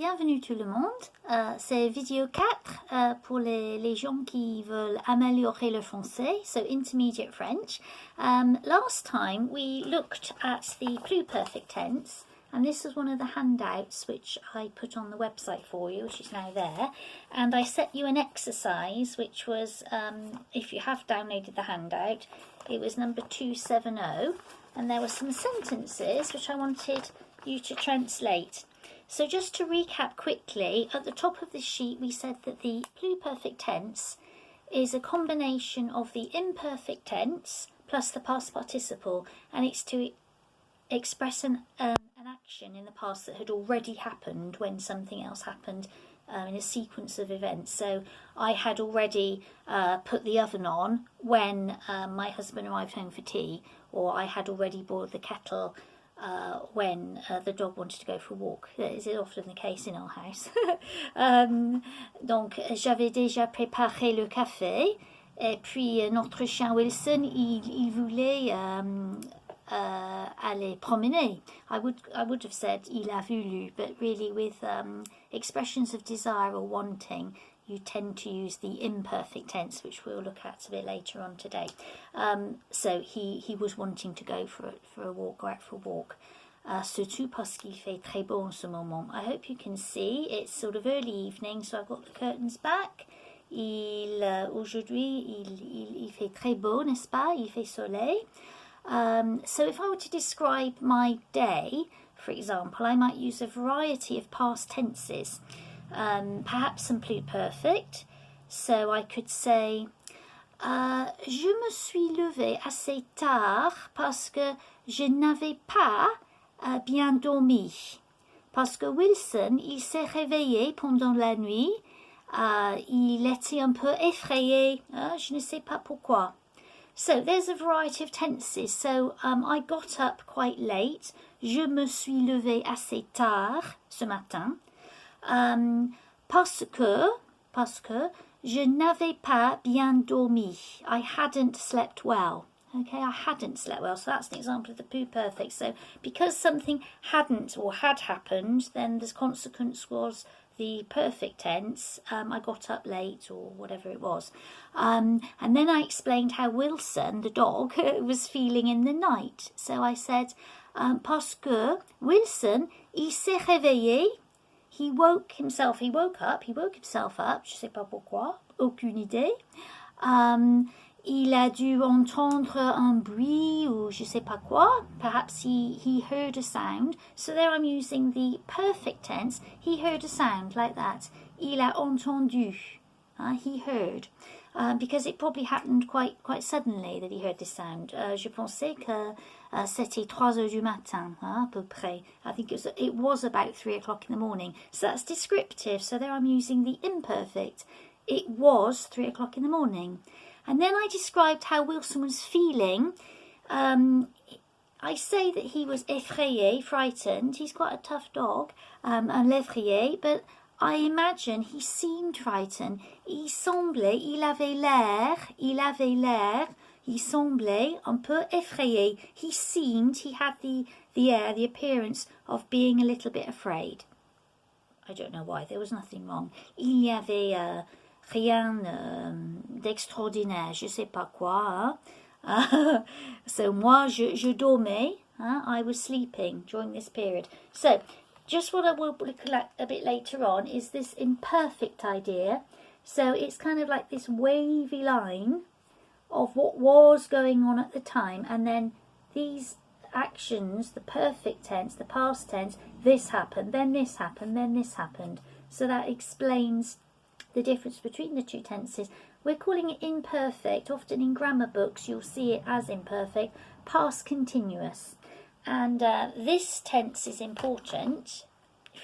bienvenue tout le monde. C'est vidéo 4 pour les gens qui veulent améliorer le français, so intermediate French. Last time we looked at the pluperfect tense, and this is one of the handouts which I put on the website for you, which is now there. And I set you an exercise, which was, if you have downloaded the handout, it was number 270, and there were some sentences which I wanted you to translate. So just to recap quickly, at the top of the sheet we said that the pluperfect tense is a combination of the imperfect tense plus the past participle, and it's to express an action in the past that had already happened when something else happened in a sequence of events. So I had already put the oven on when my husband arrived home for tea, or I had already boiled the kettle when the dog wanted to go for a walk. Is it often the case in our house? Donc j'avais déjà préparé le café, et puis notre chien Wilson il voulait aller promener. I would have said il a voulu, but really with expressions of desire or wanting, you tend to use the imperfect tense, which we'll look at a bit later on today. So he was wanting to go for a walk, go out for a walk. Surtout parce qu'il fait très beau en ce moment. I hope you can see, it's sort of early evening, so I've got the curtains back. Aujourd'hui, il fait très beau, n'est-ce pas? Il fait soleil. So if I were to describe my day, for example, I might use a variety of past tenses. Perhaps some pluperfect. So I could say je me suis levée assez tard parce que je n'avais pas bien dormi. Parce que Wilson, il s'est réveillé pendant la nuit. Il était un peu effrayé. Je ne sais pas pourquoi. So there's a variety of tenses. So I got up quite late. Je me suis levée assez tard ce matin. Parce que je n'avais pas bien dormi. I hadn't slept well. Okay, I hadn't slept well. So that's an example of the pluperfect. So because something hadn't or had happened, then the consequence was the perfect tense. I got up late or whatever it was. And then I explained how Wilson, the dog, was feeling in the night. So I said, parce que Wilson, il s'est réveillé. He woke himself up, je sais pas pourquoi, aucune idée. Il a dû entendre un bruit ou je sais pas quoi. Perhaps he heard a sound. So there I'm using the perfect tense. He heard a sound like that. Il a entendu. He heard. Because it probably happened quite suddenly that he heard this sound. Je pensais que c'était 3 heures du matin, à peu près. I think it was about 3 o'clock in the morning. So that's descriptive. So there I'm using the imperfect. It was 3 o'clock in the morning. And then I described how Wilson was feeling. I say that he was effrayé, frightened. He's quite a tough dog, un lévrier, but I imagine he seemed frightened. Il avait l'air, il semblait un peu effrayé. He seemed, he had the air, the appearance of being a little bit afraid. I don't know why, there was nothing wrong. Il n'y avait rien d'extraordinaire, je sais pas quoi. So moi, je dormais. I was sleeping during this period. So, just what I will look at a bit later on is this imperfect idea. So it's kind of like this wavy line of what was going on at the time, and then these actions, the perfect tense, the past tense, this happened, then this happened, then this happened. So that explains the difference between the two tenses. We're calling it imperfect. Often in grammar books you'll see it as imperfect, past continuous. And this tense is important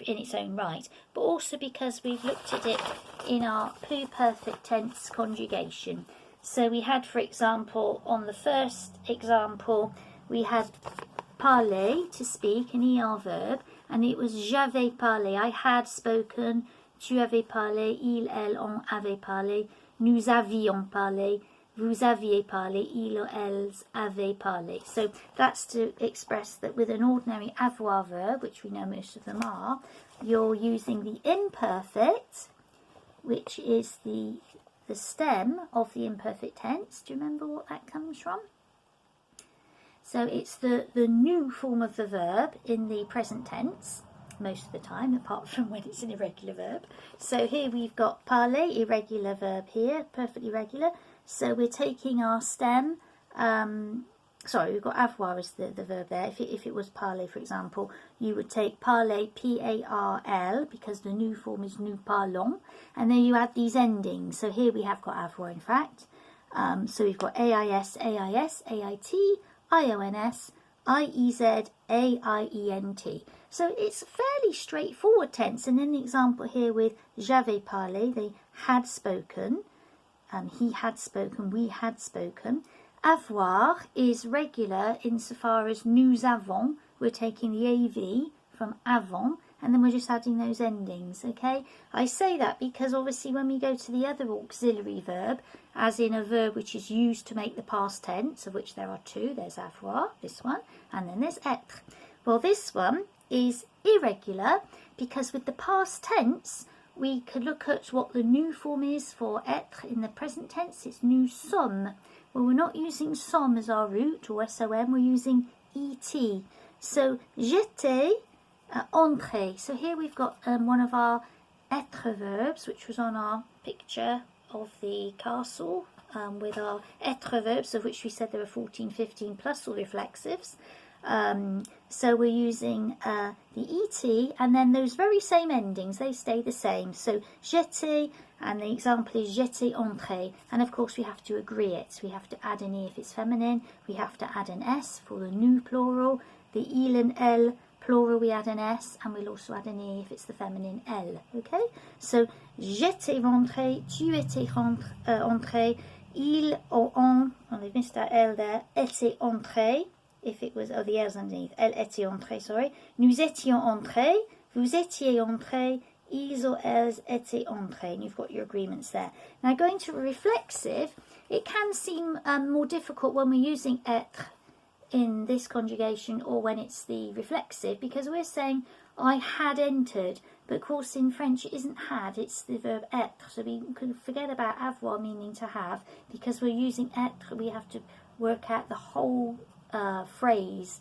in its own right, but also because we've looked at it in our pluperfect tense conjugation. So we had, for example, on the first example, we had parler, to speak, an ER verb, and it was j'avais parlé, I had spoken, tu avais parlé, il, elle, on avait parlé, nous avions parlé, vous aviez parlé, il or elles avaient parlé. So that's to express that with an ordinary avoir verb, which we know most of them are, you're using the imperfect, which is the stem of the imperfect tense. Do you remember what that comes from? So it's the new form of the verb in the present tense, most of the time, apart from when it's an irregular verb. So here we've got parler, irregular verb here, perfectly regular. So we're taking our stem, we've got avoir as the verb there. If it was parler, for example, you would take parler, P-A-R-L, because the new form is nous parlons, and then you add these endings. So here we have got avoir, in fact. So we've got A-I-S, A-I-S, A-I-T, I-O-N-S, I-E-Z, A-I-E-N-T. So it's fairly straightforward tense. And then the example here with j'avais parlé, they had spoken, he had spoken, we had spoken. Avoir is regular insofar as nous avons, we're taking the AV from avant, and then we're just adding those endings, okay? I say that because obviously when we go to the other auxiliary verb, as in a verb which is used to make the past tense, of which there are two, there's avoir, this one, and then there's être. Well, this one is irregular because with the past tense, we could look at what the new form is for être in the present tense. It's nous sommes. Well, we're not using som as our root or som, we're using et. So, j'étais entré. So here we've got one of our être verbs, which was on our picture of the castle, with our être verbs, of which we said there were 14, 15 plus all reflexives. So we're using the et, and then those very same endings, they stay the same. So j'étais, and the example is j'étais entré, and of course we have to agree it. We have to add an e if it's feminine, we have to add an s for the nous plural, the il and elle plural we add an s, and we'll also add an e if it's the feminine elle, okay? So j'étais rentré, tu étais entré, il ou on, they've missed that elle there, était entré. If it was, the L's underneath, elle était entrée, sorry. Nous étions entrés, vous étiez entrés, ils or elles étaient entrés. And you've got your agreements there. Now going to a reflexive, it can seem more difficult when we're using être in this conjugation or when it's the reflexive, because we're saying I had entered, but of course in French it isn't had, it's the verb être. So we can forget about avoir meaning to have, because we're using être, we have to work out the whole phrase.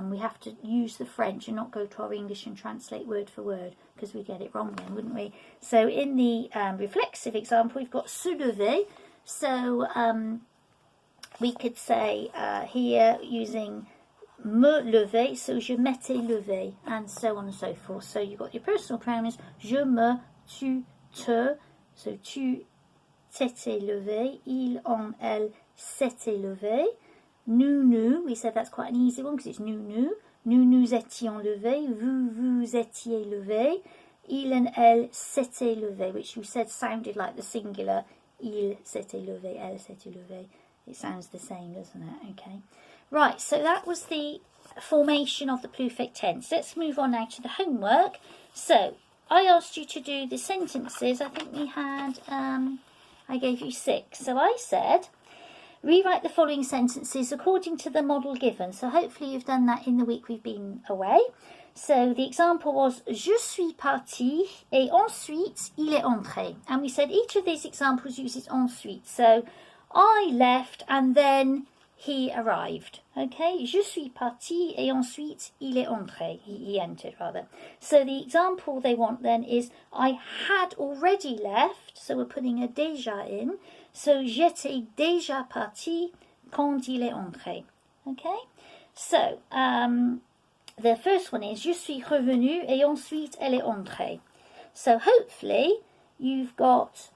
We have to use the French and not go to our English and translate word for word, because we'd get it wrong then, wouldn't we? So in the reflexive example, we've got se lever. So we could say here using me lever, so je m'étais levé, and so on and so forth. So you've got your personal pronouns, je me, tu, te, so tu t'étais levé, il, on, elle s'était levé. Nous, we said that's quite an easy one because it's nous nous étions levés, vous étiez levés, il and elle s'étaient levés, which you said sounded like the singular, il s'était levé, elle s'était levée. It sounds the same, doesn't it? Okay. Right, so that was the formation of the pluperfect tense. Let's move on now to the homework. So, I asked you to do the sentences. I think we had, I gave you 6. So I said, rewrite the following sentences according to the model given. So hopefully you've done that in the week we've been away. So the example was, je suis parti et ensuite il est entré. And we said each of these examples uses ensuite. So I left and then he arrived. Okay, je suis parti et ensuite il est entré. He entered rather. So the example they want then is, I had already left. So we're putting a déjà in. So, j'étais déjà parti quand il est entré. Okay? So, the first one is, je suis revenu et ensuite elle est entrée. So, hopefully, you've got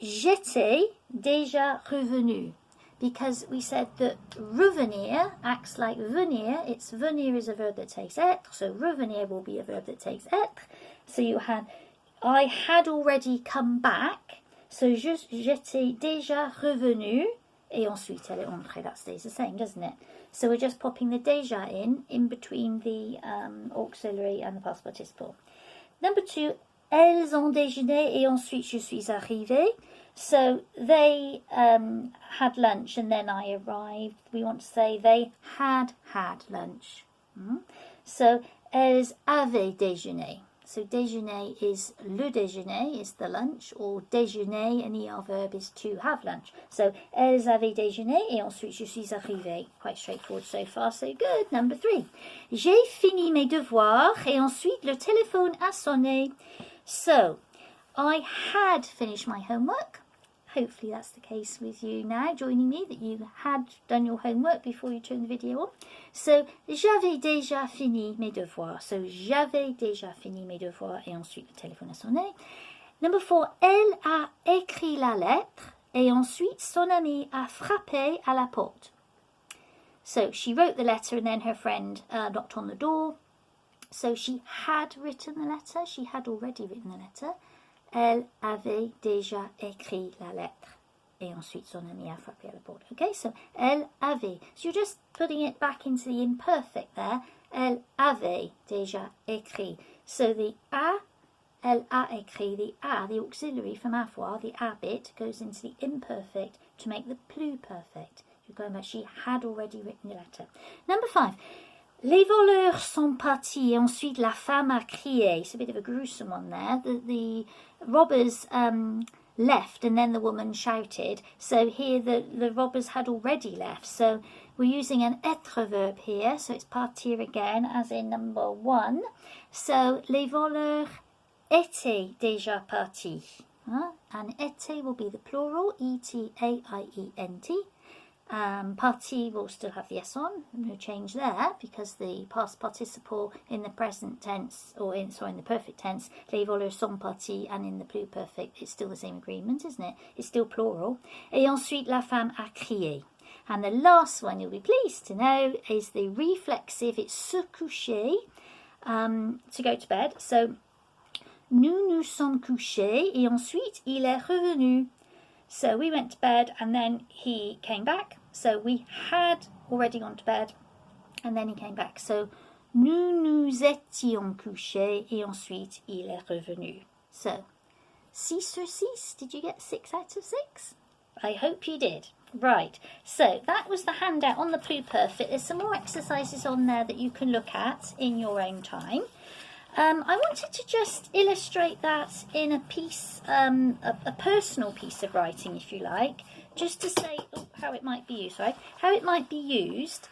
j'étais déjà revenu. Because we said that revenir acts like venir. It's venir is a verb that takes être. So, revenir will be a verb that takes être. So, you had, I had already come back. So, j'étais déjà revenu, et ensuite elle est entrée. That stays the same, doesn't it? So, we're just popping the déjà in between the auxiliary and the past participle. Number 2, elles ont déjeuné et ensuite je suis arrivée. So, they had lunch and then I arrived. We want to say they had lunch. So, elles avaient déjeuné. So déjeuner is le déjeuner, is the lunch, or déjeuner, an ER verb, is to have lunch. So elles avaient déjeuné, et ensuite je suis arrivée. Quite straightforward so far, so good. Number 3. J'ai fini mes devoirs, et ensuite le téléphone a sonné. So I had finished my homework. Hopefully that's the case with you now, joining me, that you had done your homework before you turned the video on. So, j'avais déjà fini mes devoirs. So, j'avais déjà fini mes devoirs, et ensuite le téléphone a sonné. Number 4, elle a écrit la lettre, et ensuite son ami a frappé à la porte. So, she wrote the letter, and then her friend knocked on the door. So, she had written the letter. She had already written the letter. Elle avait déjà écrit la lettre. Et ensuite, son ami a frappé à la porte. Okay, so elle avait. So you're just putting it back into the imperfect there. Elle avait déjà écrit. So the a, elle a écrit, the a, the auxiliary from avoir, the a bit, goes into the imperfect to make the pluperfect. You're going back, she had already written the letter. Number 5. Les voleurs sont partis, et ensuite la femme a crié. It's a bit of a gruesome one there. The robbers left, and then the woman shouted. So here the robbers had already left. So we're using an être verb here. So it's partir again, as in number 1. So les voleurs étaient déjà partis. And étaient will be the plural, E-T-A-I-E-N-T. Parti will still have the S on, no change there, because the past participle in the present tense, or in the perfect tense, les voleurs sont partis, and in the pluperfect, it's still the same agreement, isn't it? It's still plural. Et ensuite, la femme a crié. And the last one you'll be pleased to know is the reflexive, it's se coucher, to go to bed. So, nous nous sommes couchés, et ensuite, il est revenu. So we went to bed, and then he came back. So we had already gone to bed, and then he came back. So nous nous étions couchés, et ensuite il est revenu. So 6 sur 6. Did you get 6 out of 6? I hope you did. Right. So that was the handout on the pluperfect. There's some more exercises on there that you can look at in your own time. I wanted to just illustrate that in a piece, a personal piece of writing, if you like, just to say how it might be used, right? How it might be used.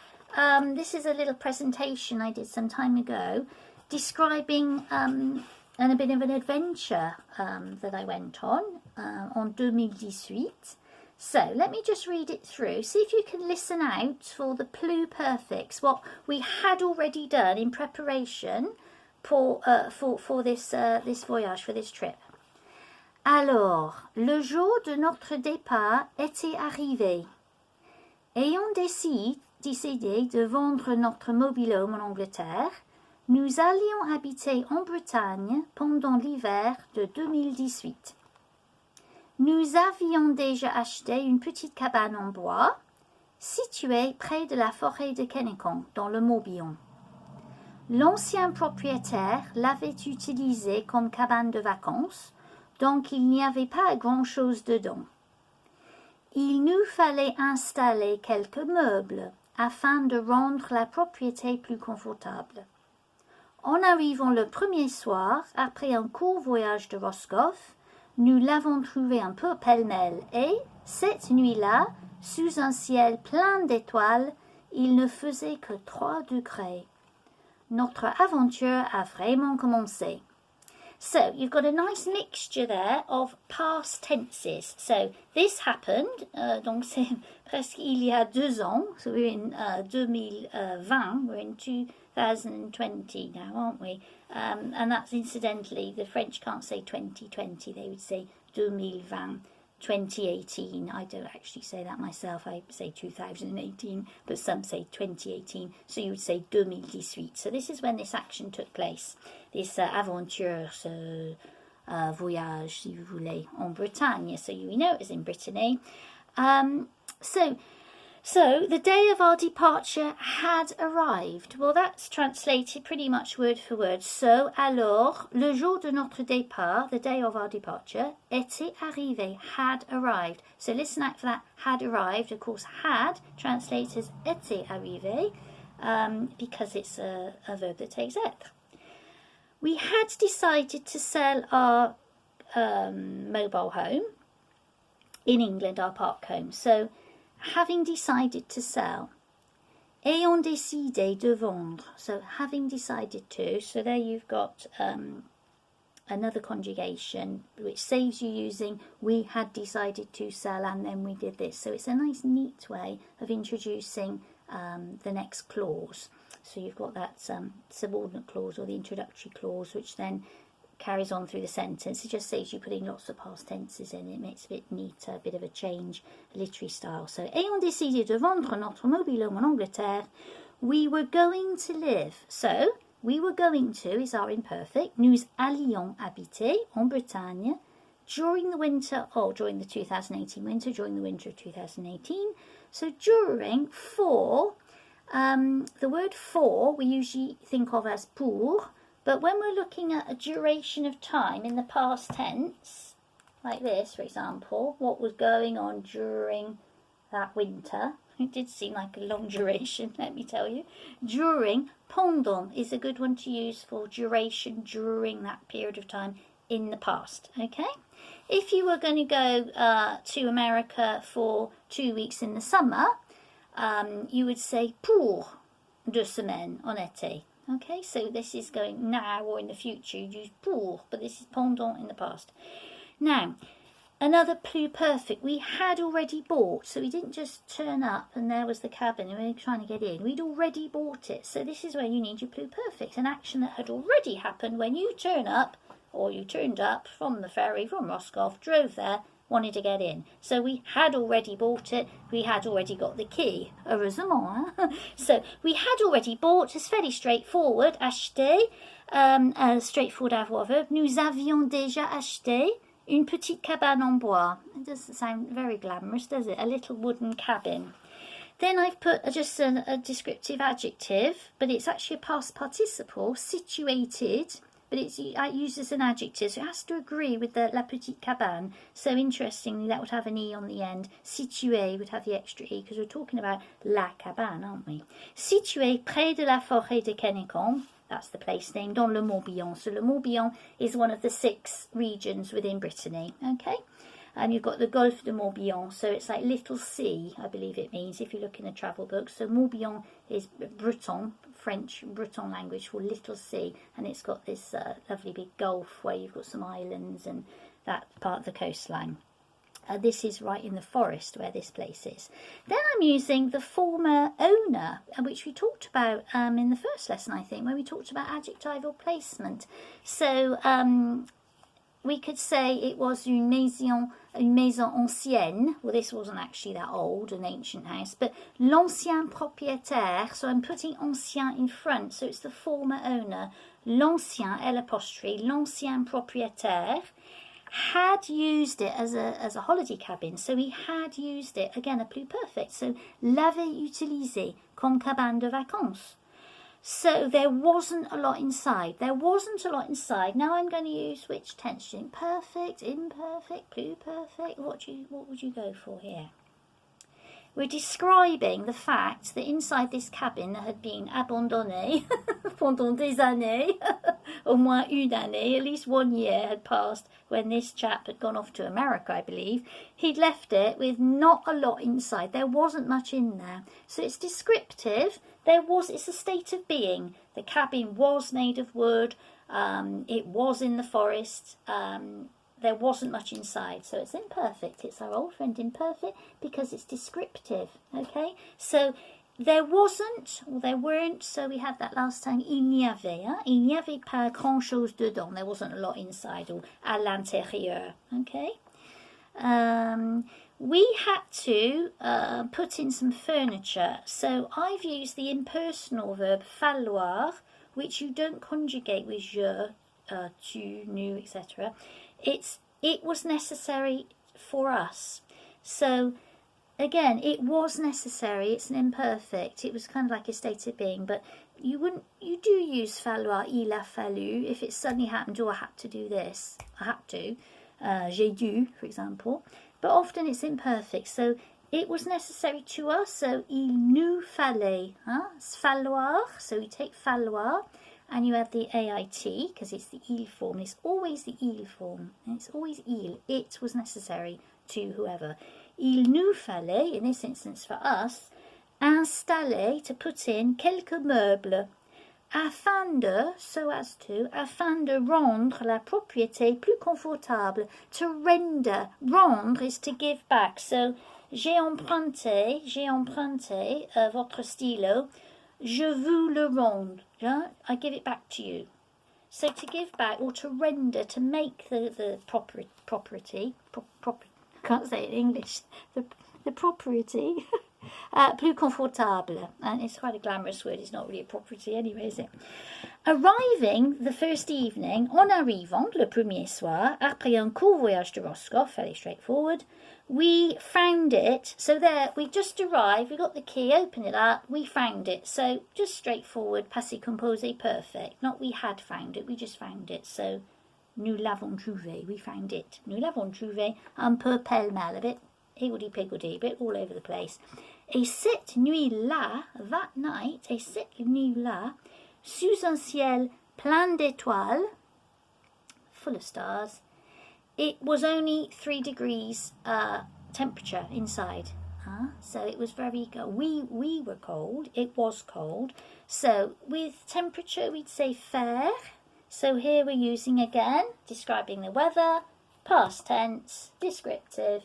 This is a little presentation I did some time ago, describing and a bit of an adventure that I went on 2018. So let me just read it through. See if you can listen out for the pluperfects, what we had already done in preparation for this voyage, for this trip. Alors, le jour de notre départ était arrivé. Ayant décidé de vendre notre mobil-home en Angleterre, nous allions habiter en Bretagne pendant l'hiver de 2018. Nous avions déjà acheté une petite cabane en bois située près de la forêt de Kennecan, dans le Morbihan. L'ancien propriétaire l'avait utilisée comme cabane de vacances, donc il n'y avait pas grand-chose dedans. Il nous fallait installer quelques meubles afin de rendre la propriété plus confortable. En arrivant le premier soir, après un court voyage de Roscoff, nous l'avons trouvé un peu pêle-mêle et, cette nuit-là, sous un ciel plein d'étoiles, il ne faisait que 3 degrés. Notre aventure a vraiment commencé. So, you've got a nice mixture there of past tenses. So, this happened, donc c'est presque il y a 2 ans. So, we're in 2020, we're in 2020 now, aren't we? And that's incidentally, the French can't say 2020, they would say 2020. 2018. I don't actually say that myself. I say 2018, but some say 2018. So you would say 2018. So this is when this action took place. This aventure, voyage, si vous voulez, en Bretagne. So you know it was in Brittany. So the day of our departure had arrived. Well, that's translated pretty much word for word. So, alors, le jour de notre départ, the day of our departure, était arrivé, had arrived. So listen out for that, had arrived. Of course, had translates as était arrivé. because it's a verb that takes être. We had decided to sell our mobile home in England, our park home. So, having decided to sell. Ayant décidé de vendre. So, having decided to. So, there you've got another conjugation which saves you using we had decided to sell and then we did this. So, it's a nice, neat way of introducing the next clause. So, you've got that subordinate clause or the introductory clause, which then carries on through the sentence. It just saves you putting lots of past tenses in. It makes it a bit neater, a bit of a change, literary style. So, ayant décidé de vendre notre mobil-home en Angleterre, we were going to live. So, we were going to is our imperfect. Nous allions habiter en Bretagne during the winter, during the 2018 winter, during the winter of 2018. So, during, for, the word for we usually think of as pour. But when we're looking at a duration of time in the past tense, like this, for example, what was going on during that winter, it did seem like a long duration, let me tell you. During, pendant is a good one to use for duration during that period of time in the past, okay? If you were going to go to America for 2 weeks in the summer, you would say pour 2 semaines en été. Okay, so this is going now or in the future. You use pour, but this is pendant in the past. Now, another pluperfect. We had already bought, so we didn't just turn up and there was the cabin and we were trying to get in. We'd already bought it. So this is where you need your pluperfect, an action that had already happened when you turn up, or you turned up from the ferry from Roscoff, drove there, wanted to get in. So we had already bought it. We had already got the key. Heureusement. So we had already bought. It's fairly straightforward. Acheter. Straightforward avoir verb. Nous avions déjà acheté une petite cabane en bois. It doesn't sound very glamorous, does it? A little wooden cabin. Then I've put just a descriptive adjective, but it's actually a past participle, situated. But it's used as an adjective, so it has to agree with the la petite cabane. So interestingly, that would have an E on the end. Situé would have the extra E, because we're talking about la cabane, aren't we? Situé près de la forêt de Kennecan, that's the place name, dans le Morbihan. So le Morbihan is one of the 6 regions within Brittany, okay? And you've got the Golfe de Morbihan, so it's like little sea, I believe it means, if you look in a travel book. So Morbihan is Breton, French Breton language for little sea, and it's got this lovely big gulf where you've got some islands and that part of the coastline. This is right in the forest where this place is. Then I'm using the former owner, which we talked about in the first lesson, I think, when we talked about adjectival placement. So we could say it was une maison ancienne. Well, this wasn't actually that old, an ancient house, but l'ancien propriétaire. So I'm putting ancien in front, so it's the former owner. L'ancien, l'apostrophe, l'ancien propriétaire had used it as a holiday cabin. So he had used it, again, a pluperfect. So l'avait utilisé comme cabane de vacances. So there wasn't a lot inside. There wasn't a lot inside. Now I'm going to use which tense? Perfect, imperfect, pluperfect. What would you go for here? We're describing the fact that inside this cabin that had been abandonné pendant des années, au moins une année, at least 1 year had passed when this chap had gone off to America, I believe. He'd left it with not a lot inside. There wasn't much in there. So it's descriptive. It's a state of being. The cabin was made of wood. It was in the forest. There wasn't much inside, so it's imperfect. It's our old friend imperfect because it's descriptive, okay? So there wasn't, or there weren't, so we had that last time, il n'y avait. Il n'y avait pas grand-chose dedans. There wasn't a lot inside, or à l'intérieur, okay? We had to put in some furniture, so I've used the impersonal verb falloir, which you don't conjugate with je, tu, nous, etc. It was necessary for us. So again, it was necessary. It's an imperfect. It was kind of like a state of being, but you do use falloir, il a fallu, if it suddenly happened, I had to do this. I had to. J'ai dû, for example. But often it's imperfect. So It was necessary to us, so il nous fallait. Falloir, so you take falloir and you add the AIT because it's the il form. It's always the il form. And it's always il. It was necessary to whoever. Il nous fallait, in this instance for us, installer, to put in quelques meubles. Afin de, so as to, afin de rendre la propriété plus confortable. To render. Rendre is to give back. So, j'ai emprunté votre stylo. Je vous le rends. I give it back to you. So to give back or to render, to make the property, can't say it in English, the property plus confortable. And it's quite a glamorous word. It's not really a property anyway, is it? Arriving the first evening, en arrivant, le premier soir, après un court voyage de Roscoff, fairly straightforward, we found it. So there, we just arrived, we got the key, open it up, we found it. So just straightforward, passé composé perfect. Not we had found it, we just found it. So nous l'avons trouvé, we found it. Nous l'avons trouvé, un peu pêle-mêle, a bit higgledy-piggledy, a bit all over the place. Et cette nuit-là, that night, et cette nuit-là, sous un ciel plein d'étoiles, full of stars, it was only 3 degrees temperature inside. So it was very cold. We were cold. It was cold. So with temperature, we'd say faire. So here we're using again, describing the weather, past tense, descriptive,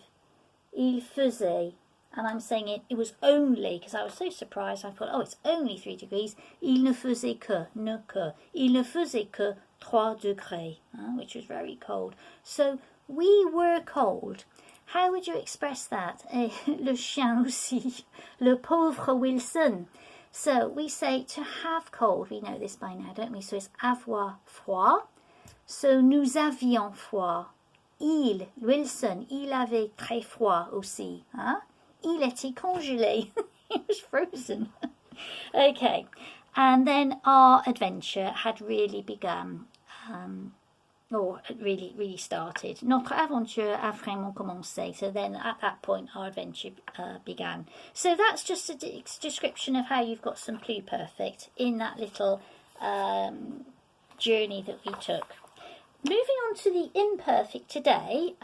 il faisait. And I'm saying it was only, because I was so surprised, I thought, oh, it's only 3 degrees. Il ne faisait que, ne que. Il ne faisait que 3 degrés, which was very cold. So, we were cold. How would you express that? Le chien aussi. Le pauvre Wilson. So, we say to have cold. We know this by now, don't we? So, it's avoir froid. So, nous avions froid. Il, Wilson, il avait très froid aussi. Il était congelé. He was frozen. Okay. And then our adventure had really begun. Or really started. Notre aventure a vraiment commencé. So then at that point our adventure began. So that's just a description of how you've got some pluperfect in that little journey that we took. Moving on to the imperfect today.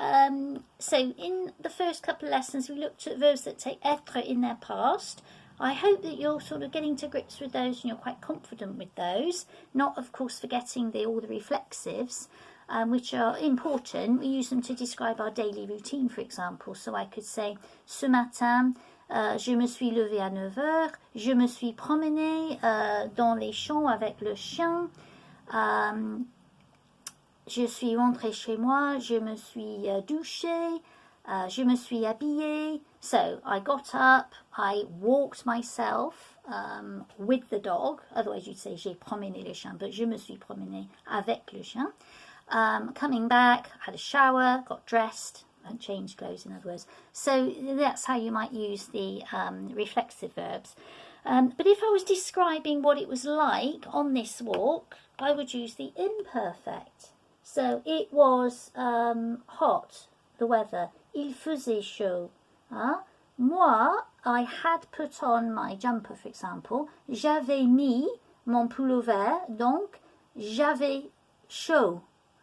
So in the first couple of lessons we looked at verbs that take être in their past. I hope that you're sort of getting to grips with those and you're quite confident with those. Not, of course, forgetting all the reflexives, which are important. We use them to describe our daily routine, for example. So I could say, ce matin, je me suis levée à 9 heures. Je me suis promenée dans les champs avec le chien. Je suis rentrée chez moi. Je me suis douchée. Je me suis habillée. So I got up, I walked myself with the dog. Otherwise you'd say j'ai promené le chien, but je me suis promenée avec le chien. Coming back, had a shower, got dressed, and changed clothes in other words. So that's how you might use the reflexive verbs. But if I was describing what it was like on this walk, I would use the imperfect. So it was hot, the weather. Il faisait chaud. Moi, I had put on my jumper, for example. J'avais mis mon pullover, donc j'avais chaud.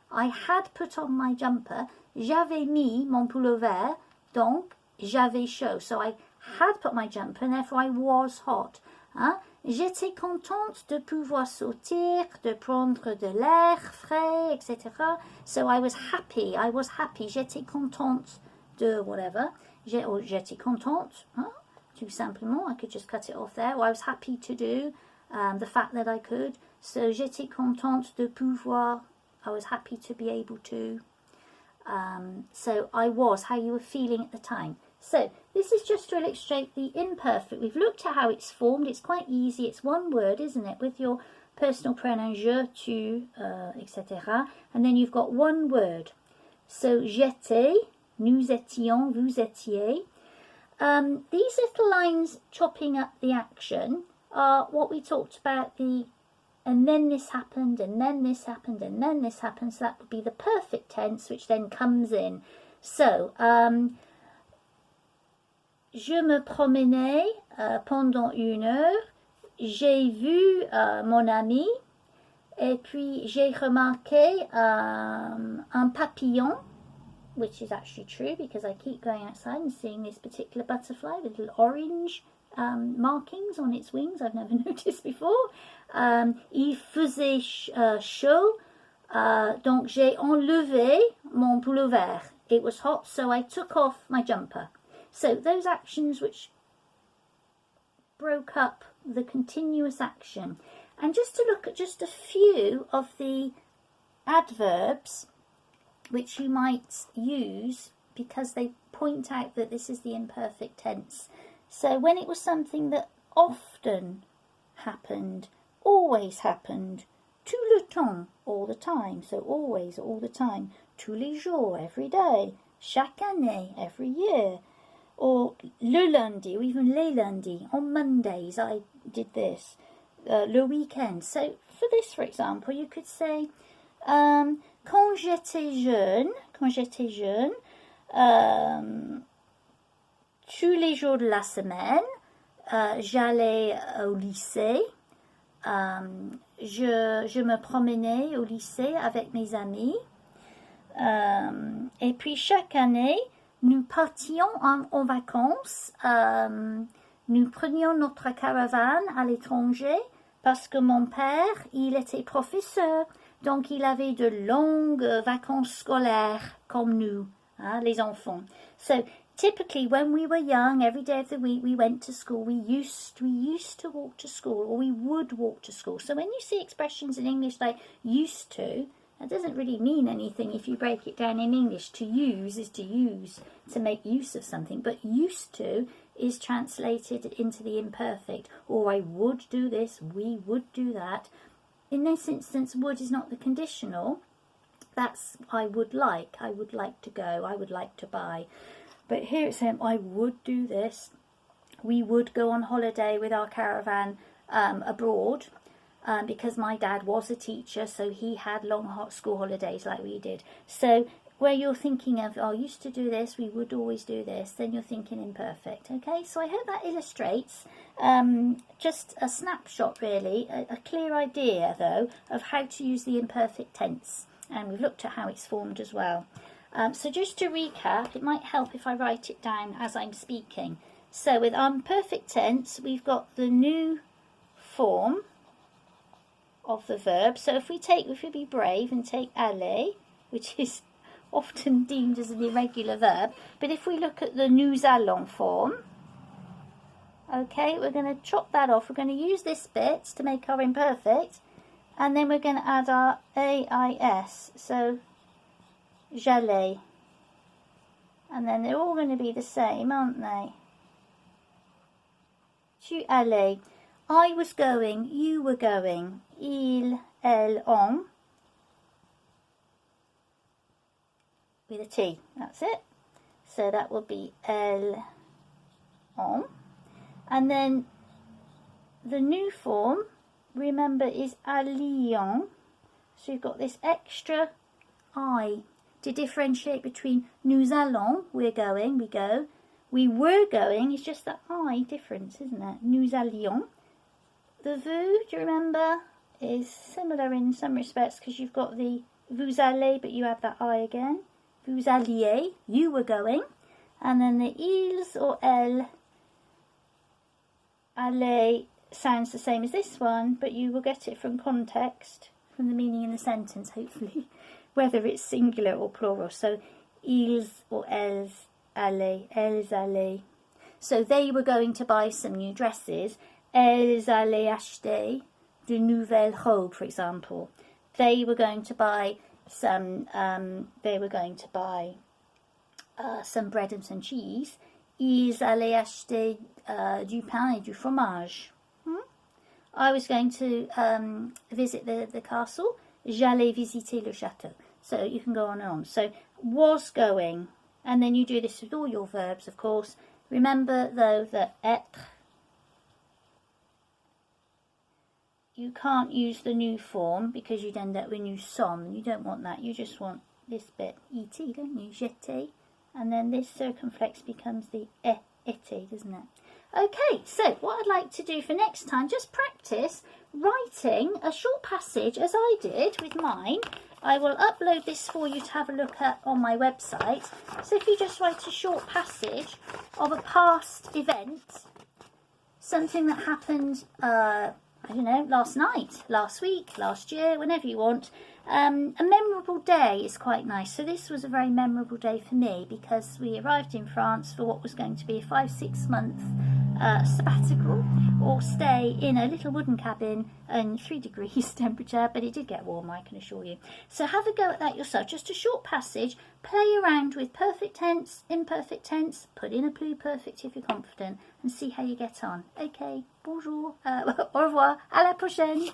I had put on my jumper. J'avais mis mon pullover, donc j'avais chaud. So I had put my jumper, and therefore I was hot. J'étais contente de pouvoir sortir, de prendre de l'air frais, etc. So I was happy. J'étais contente de whatever. J'étais contente, tout simplement. I could just cut it off there. Or I was happy to do the fact that I could. So j'étais contente de pouvoir. I was happy to be able to. So I was, how you were feeling at the time. So this is just to illustrate the imperfect. We've looked at how it's formed. It's quite easy. It's one word, isn't it? With your personal pronoun je, tu, etc. And then you've got one word. So j'étais, nous étions, vous étiez. These little lines chopping up the action are what we talked about, and then this happened, and then this happened, and then this happened. So that would be the perfect tense, which then comes in. So, Je me promenais pendant 1 heure. J'ai vu mon ami. Et puis, j'ai remarqué un papillon, which is actually true because I keep going outside and seeing this particular butterfly with little orange markings on its wings. I've never noticed before. Il faisait chaud, donc j'ai enlevé mon pullover. It was hot, so I took off my jumper. So those actions which broke up the continuous action. And just to look at just a few of the adverbs which you might use because they point out that this is the imperfect tense. So when it was something that often happened, always happened, tout le temps, all the time, so always, all the time, tous les jours, every day, chaque année, every year, or le lundi, or even les lundis, on Mondays I did this, le weekend. So for this, for example, you could say, quand j'étais jeune, tous les jours de la semaine, j'allais au lycée. Je me promenais au lycée avec mes amis. Et puis chaque année, nous partions en vacances. Nous prenions notre caravane à l'étranger parce que mon père, il était professeur. Donc, il avait de longues vacances scolaires comme nous, les enfants. So, typically, when we were young, every day of the week, we went to school. We used to walk to school, or we would walk to school. So, when you see expressions in English like used to, that doesn't really mean anything if you break it down in English. To use is to use, to make use of something. But used to is translated into the imperfect. Or I would do this, we would do that. In this instance, would is not the conditional. That's I would like to go, I would like to buy. But here it's saying I would do this. We would go on holiday with our caravan abroad because my dad was a teacher, so he had long hot school holidays like we did. So where you're thinking of, I used to do this, we would always do this, then you're thinking imperfect. Okay, so I hope that illustrates just a snapshot, really, a clear idea, though, of how to use the imperfect tense. And we've looked at how it's formed as well. So just to recap, it might help if I write it down as I'm speaking. So with imperfect tense, we've got the new form of the verb. So if we be brave and take aller, which is often deemed as an irregular verb, but if we look at the nous allons form, okay, we're going to chop that off. We're going to use this bit to make our imperfect, and then we're going to add our AIS, so j'allais, and then they're all going to be the same, aren't they? Tu allais, I was going, you were going, il, elle, on, with a T, that's it. So that will be elle, on. And then the new form, remember, is allions. So you've got this extra I to differentiate between nous allons, we're going, we go. We were going, it's just that I difference, isn't it? Nous allions. The vous, do you remember, is similar in some respects because you've got the vous allez, but you add that I again. Vous alliez, you were going. And then the ils or elles, aller sounds the same as this one, but you will get it from context, from the meaning in the sentence, hopefully, whether it's singular or plural. So, ils or elles allaient. So they were going to buy some new dresses. Elles allaient acheter de nouvelles robes, for example. They were going to buy some bread and some cheese. Ils allaient acheter du pain et du fromage. I was going to visit the castle. J'allais visiter le château. So you can go on and on. So was going, and then you do this with all your verbs, of course. Remember, though, that être, you can't use the new form because you'd end up with nous sommes. You don't want that. You just want this bit, et, don't you? J'étais. And then this circumflex becomes the Itty, doesn't it? Okay, so what I'd like to do for next time, just practice writing a short passage as I did with mine. I will upload this for you to have a look at on my website. So if you just write a short passage of a past event, something that happened, I don't know, last night, last week, last year, whenever you want. A memorable day is quite nice. So this was a very memorable day for me because we arrived in France for what was going to be a 5-6 month sabbatical or stay in a little wooden cabin and 3 degrees temperature, but it did get warm, I can assure you. So have a go at that yourself. Just a short passage, play around with perfect tense, imperfect tense, put in a pluperfect if you're confident, and see how you get on. Okay, bonjour, au revoir, à la prochaine.